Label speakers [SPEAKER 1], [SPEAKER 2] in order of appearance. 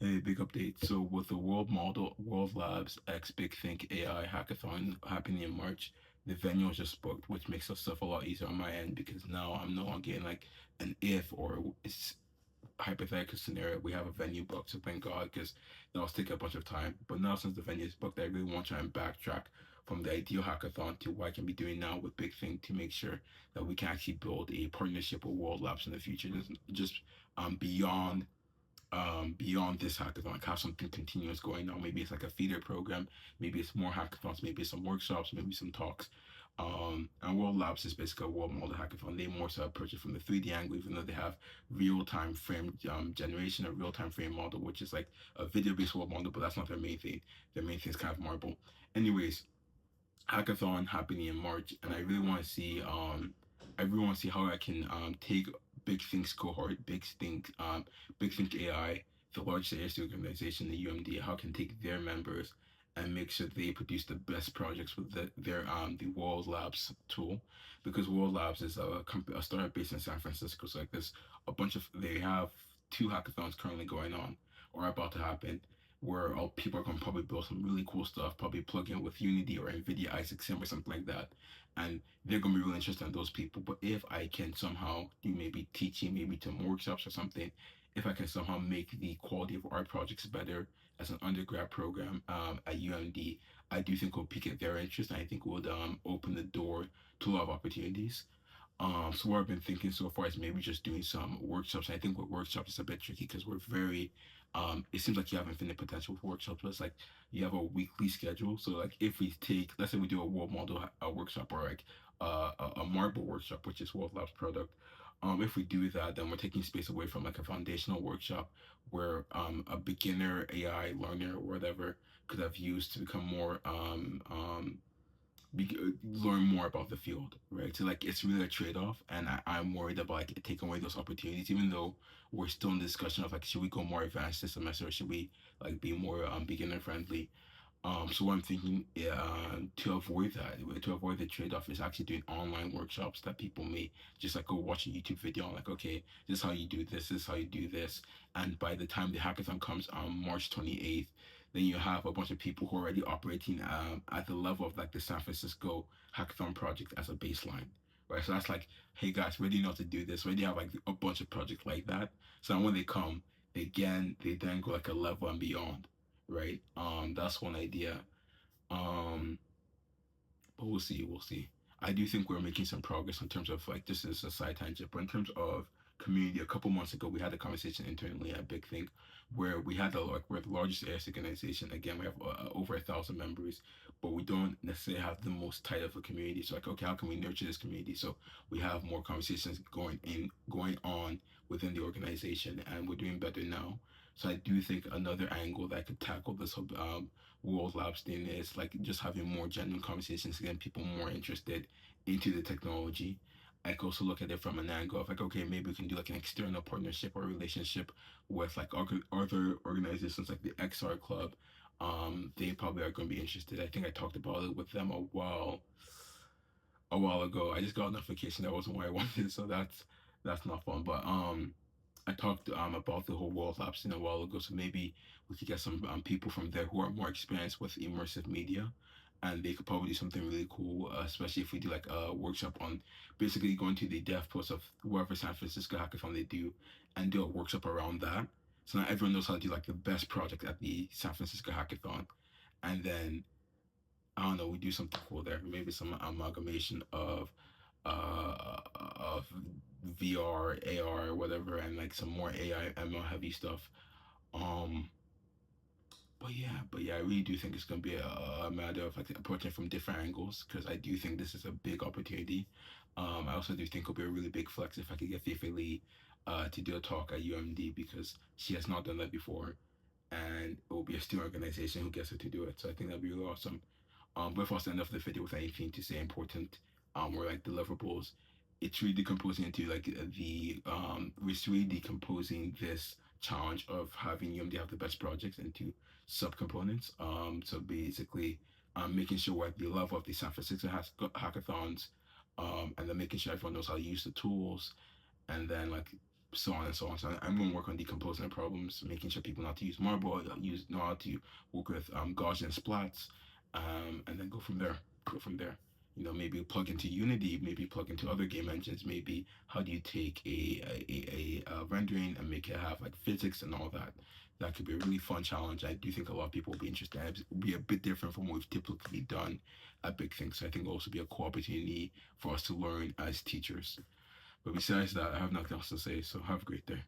[SPEAKER 1] A big update. So with the World Labs X Big Think AI Hackathon happening in March, the venue was just booked, which makes the stuff a lot easier on my end because now I'm no longer getting like an if or it's hypothetical scenario. We have a venue booked, so thank God because that was taking a bunch of time. But now since the venue is booked, I really want to try and backtrack from the ideal hackathon to what I can be doing now with Big Think to make sure that we can actually build a partnership with World Labs in the future. Just beyond beyond this hackathon, like have something continuous going on. Maybe it's like a feeder program, maybe it's more hackathons, maybe it's some workshops, maybe some talks. And World Labs is basically a world model hackathon. They more so approach it from the 3D angle, even though they have real time frame generation, a real time frame model, which is like a video based world model, but that's not their main thing. Their main thing is kind of Marble. Anyways, hackathon happening in March, and I really want to see how I can take Big Things cohort, Big Think AI, the largest ASD organization, the UMD, how I can take their members and make sure they produce the best projects with the World Labs tool, because World Labs is a startup based in San Francisco. So like there's a bunch of they have two hackathons currently going on or about to happen where all people are going to probably build some really cool stuff, probably plug in with Unity or NVIDIA Isaac Sim or something like that. And they're going to be really interested in those people. But if I can somehow do maybe teaching, maybe to workshops or something, if I can somehow make the quality of our projects better as an undergrad program at UMD, I do think will pique their interest. And I think would open the door to a lot of opportunities. So what I've been thinking so far is maybe just doing some workshops. I think with workshops it's a bit tricky because we're very it seems like you have infinite potential for workshops, but it's like you have a weekly schedule. So like if we take let's say we do a world model workshop or like a marble workshop, which is World Labs product. If we do that, then we're taking space away from like a foundational workshop where a beginner AI learner or whatever could have used to become more learn more about the field, right? So like it's really a trade off, and I'm worried about like taking away those opportunities, even though we're still in discussion of like should we go more advanced this semester or should we like be more beginner friendly. So what I'm thinking to avoid the trade off is actually doing online workshops that people may just like go watch a YouTube video on like okay this is how you do this is how you do this, and by the time the hackathon comes on March 28th, then you have a bunch of people who are already operating at the level of like the San Francisco hackathon project as a baseline. Right, so that's like, hey guys, we already know how to do this. We already have like a bunch of projects like that. So when they come, they then go like a level and beyond, right? That's one idea. Um, but we'll see, we'll see. I do think we're making some progress in terms of like this is a side tangent, but in terms of community, a couple months ago we had a conversation internally at Big Think where we had the like we're the largest AS organization. Again, we have over 1,000 members, but we don't necessarily have the most tight of a community. So like, okay, how can we nurture this community? So we have more conversations going on within the organization, and we're doing better now. So I do think another angle that could tackle this whole World Labs thing is like just having more genuine conversations, getting people more interested into the technology. I could also look at it from an angle of like, okay, maybe we can do like an external partnership or relationship with like other organizations like the XR Club. They probably are going to be interested. I think I talked about it with them a while ago. I just got a notification that wasn't what I wanted, so that's not fun. But I talked about the whole World Labs thing a while ago, so maybe we could get some people from there who are more experienced with immersive media, and they could probably do something really cool, especially if we do like a workshop on basically going to the dev post of whoever San Francisco hackathon they do, and do a workshop around that. So now everyone knows how to do like the best project at the San Francisco hackathon, and then I don't know, we do something cool there. Maybe some amalgamation of VR, AR, whatever, and like some more AI, ML heavy stuff. Um, but yeah, I really do think it's gonna be a matter of like approaching from different angles because I do think this is a big opportunity. I also do think it'll be a really big flex if I could get Fifi Lee to do a talk at UMD because she has not done that before, and it will be a student organization who gets her to do it. So I think that'd be really awesome. But if I was to end off the video with anything to say important, or like deliverables, it's really decomposing into like it's really decomposing this challenge of having UMD have the best projects into subcomponents. So basically, making sure we're at the level of the San Francisco hackathons, and then making sure everyone knows how to use the tools, and then like so on and so on. So I'm going to work on decomposing the problems, making sure people know how to use Marble, know how to work with Gaussian splats, and then go from there. Go from there. Maybe plug into Unity, maybe plug into other game engines. Maybe how do you take a rendering and make it have like physics and all that? That could be a really fun challenge. I do think a lot of people will be interested. It will be a bit different from what we've typically done at Big Things. So I think it'll also be a cool opportunity for us to learn as teachers. But besides that, I have nothing else to say. So have a great day.